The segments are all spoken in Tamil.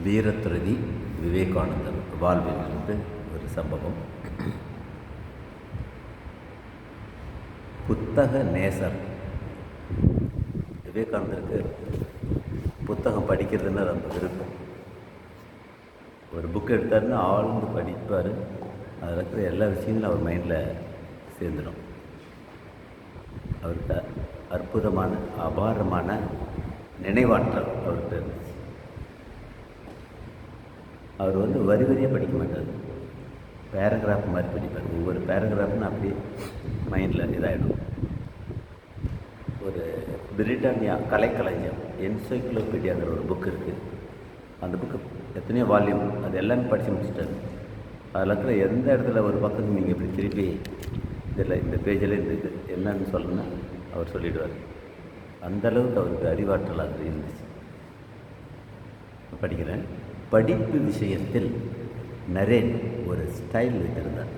வீரத்துறவி விவேகானந்தர் வாழ்விலிருந்து ஒரு சம்பவம். புத்தக நேசர். விவேகானந்தருக்கு புத்தகம் படிக்கிறதுன்னா ரொம்ப விருப்பம். ஒரு புக் எடுத்தாருன்னா ஆழ்ந்து படிப்பார். அதில் இருக்கிற எல்லா விஷயங்களும் அவர் மைண்டில் சேர்ந்துடும். அவருக்கு அற்புதமான அபாரமான நினைவாற்றல் அவர்கிட்ட இருந்துச்சு. அவர் வரி வரியாக படிக்க மாட்டார், பேராகிராஃப் மாதிரி படிப்பார். ஒவ்வொரு பேராகிராஃப்னு அப்படியே மைண்டில் இதாகிடும். ஒரு பிரிட்டானியா கலைக்களஞ்சியம் என்சைக்ளோபீடியாங்கிற ஒரு புக் இருக்குது. அந்த புக்கு எத்தனையோ வால்யூம், அது எல்லாமே படித்து முடிச்சிட்டாரு. அதில் இருக்கிற எந்த இடத்துல ஒரு பக்கத்துக்கு நீங்கள் இப்படி திருப்பி இதில் இந்த பேஜில் இந்த இது என்னன்னு சொல்லணும்னா அவர் சொல்லிவிடுவார். அந்தளவுக்கு அவருக்கு அறிவாற்றல் அது இருந்துச்சு. படிக்கிறேன். படிப்பு விஷயத்தில் நரேன் ஒரு ஸ்டைல் வைத்திருந்தார்.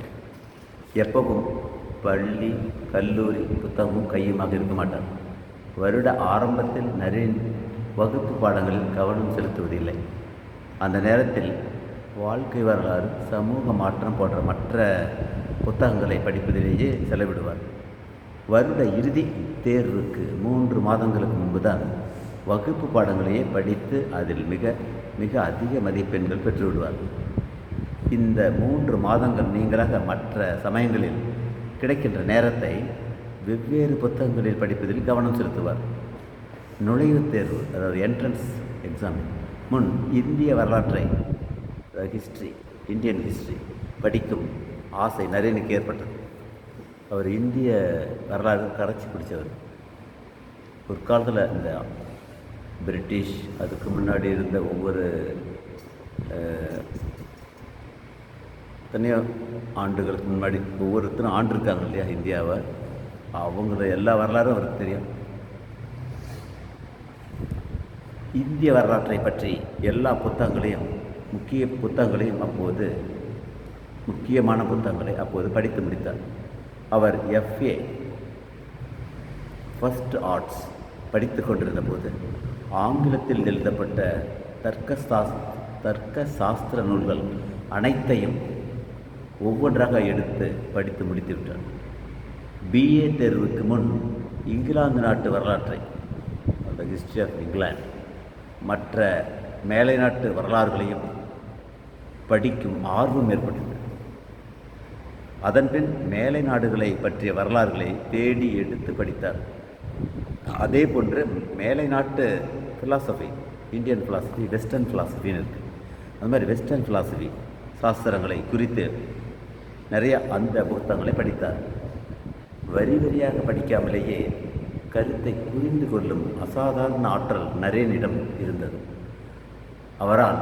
எப்பவும் பள்ளி கல்லூரி புத்தகமும் கையுமாக இருக்க மாட்டார். வருட ஆரம்பத்தில் நரேன் வகுப்பு பாடங்களில் கவனம் செலுத்துவதில்லை. அந்த நேரத்தில் வாழ்க்கை வரலாறு, சமூக மாற்றம் போன்ற மற்ற புத்தகங்களை படிப்பதிலேயே செலவிடுவார். வருட இறுதி தேர்வுக்கு 3 மாதங்களுக்கு முன்பு தான் வகுப்பு பாடங்களையே படித்து அதில் மிக மிக அதிக மதிப்பெண்கள் பெற்றுவிடுவார். இந்த 3 மாதங்கள் நீங்களாக மற்ற சமயங்களில் கிடைக்கின்ற நேரத்தை வெவ்வேறு புத்தகங்களில் படிப்பதில் கவனம் செலுத்துவார். நுழைவுத் தேர்வு, அதாவது என்ட்ரன்ஸ் எக்ஸாம் முன் இந்திய வரலாற்றை, இந்தியன் ஹிஸ்ட்ரி படிக்கும் ஆசை நரேனுக்கு ஏற்பட்டது. அவர் இந்திய வரலாறு கரைச்சி பிடிச்சவர். ஒரு காலத்தில் இந்த பிரிட்டிஷ், அதுக்கு முன்னாடி இருந்த ஒவ்வொரு எத்தனையோ ஆண்டுகளுக்கு முன்னாடி ஒவ்வொருத்தரும் ஆண்டிருக்காங்க இல்லையா இந்தியாவை, அவங்கள எல்லா வரலாறும் அவருக்கு தெரியும். இந்திய வரலாற்றை பற்றி எல்லா புத்தகங்களையும், முக்கியமான புத்தகங்களை அப்போது படித்து முடித்தார். அவர் FA ஃபர்ஸ்ட் ஆர்ட்ஸ் படித்து கொண்டிருந்த போது ஆங்கிலத்தில் எழுதப்பட்ட தர்க்க சாஸ்திர நூல்கள் அனைத்தையும் ஒவ்வொன்றாக எடுத்து படித்து முடித்துவிட்டார். BA தேர்வுக்கு முன் இங்கிலாந்து நாட்டு வரலாற்றை, அந்த ஹிஸ்ட்ரி ஆஃப் இங்கிலாந்து, மற்ற மேலை நாட்டு வரலாறுகளையும் படிக்கும் ஆர்வம் ஏற்பட்டது. அதன்பின் மேலை நாடுகளை பற்றிய வரலாறுகளை தேடி எடுத்து படித்தார். அதே போன்று மேலை நாட்டு ஃபிலாசபி, இந்தியன் ஃபிலாசபி, வெஸ்டர்ன் ஃபிலாசபின்னு இருக்குது. அது மாதிரி வெஸ்டர்ன் ஃபிலாசபி சாஸ்திரங்களை குறித்து நிறைய அந்த புத்தகங்களை படித்தார். வரி வரியாக படிக்காமலேயே கருத்தை புரிந்து கொள்ளும் அசாதாரண ஆற்றல் நரேனிடம் இருந்தது. அவரால்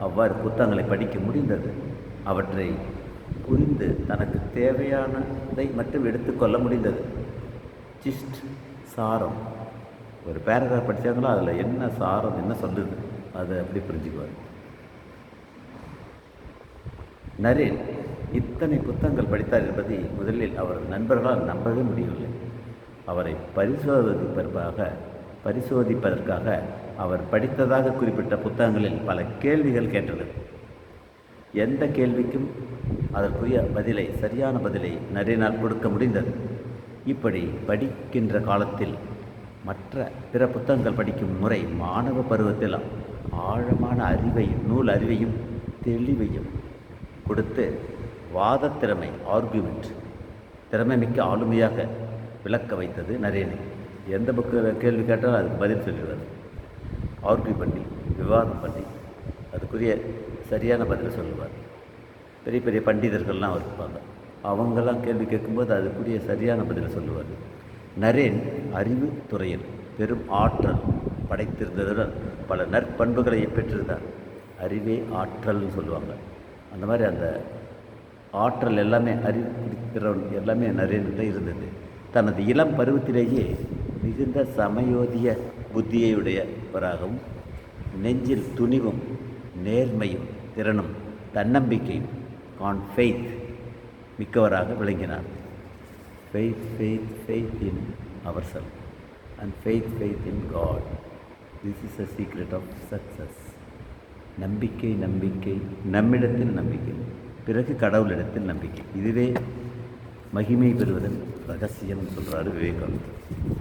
அவ்வாறு புத்தகங்களை படிக்க முடிந்தது. அவற்றை புரிந்து தனக்கு தேவையானதை மட்டும் எடுத்துக்கொள்ள முடிந்தது. ஜிஸ்ட், சாரம், ஒரு பேராகிராஃப் படித்தாங்களோ அதில் என்ன சாரம், என்ன சொல்லுது, அதை அப்படி புரிஞ்சுக்குவார். நரேன் இத்தனை புத்தகங்கள் படித்தார் என்பதை முதலில் அவர் நண்பர்களால் நம்பவே முடியவில்லை. அவரை பரிசோதிப்பதற்காக அவர் படித்ததாக குறிப்பிட்ட புத்தகங்களில் பல கேள்விகள் கேட்டனர். எந்த கேள்விக்கும் அதற்குரிய பதிலை, சரியான பதிலை நரேனால் கொடுக்க முடிந்தது. இப்படி படிக்கின்ற காலத்தில் மற்ற பிற புத்தகங்கள் படிக்கும் முறை மாணவ பருவத்தில் ஆழமான அறிவையும், நூல் அறிவையும் தெளிவையும் கொடுத்து வாதத்திறமை, ஆர்கியூமெண்ட் திறமை மிக்க ஆளுமையாக விளக்க வைத்தது நரேனை. எந்த புக்கு கேள்வி கேட்டாலும் அதுக்கு பதில் சொல்லிடுவார். ஆர்கியூ பண்ணி, விவாதம் பண்ணி அதுக்குரிய சரியான பதில் சொல்லுவார். பெரிய பெரிய பண்டிதர்கள்லாம் இருப்பாங்க, அவங்கெல்லாம் கேள்வி கேட்கும்போது அதுக்குரிய சரியான பதில் சொல்லுவார். நரேன் அறிவு துறையில் பெரும் ஆற்றல் படைத்திருந்ததுடன் பல நற்பண்புகளை பெற்றிருந்தார். அறிவே ஆற்றல்னு சொல்லுவாங்க. அந்த மாதிரி அந்த ஆற்றல் எல்லாமே, அறிவிக்கிறவன் எல்லாமே நரேன்கிட்ட இருந்தது. தனது இளம் பருவத்திலேயே மிகுந்த சமயோதிய புத்தியுடையவராகவும், நெஞ்சில் துணிவும் நேர்மையும் திறனும் தன்னம்பிக்கையும் ஃபெய்த் மிக்கவராக விளங்கினார். faith in ourselves and faith in God. This is a secret of success. நம்பிக்கை நம்பிக்கை நம்மிடத்தில் நம்பிக்கை, பிறகு கடவுளிடத்தில் நம்பிக்கை. இதுவே மகிமை பெறுவதன் ரகசியம்னு சொல்கிறாரு விவேகானந்தர்.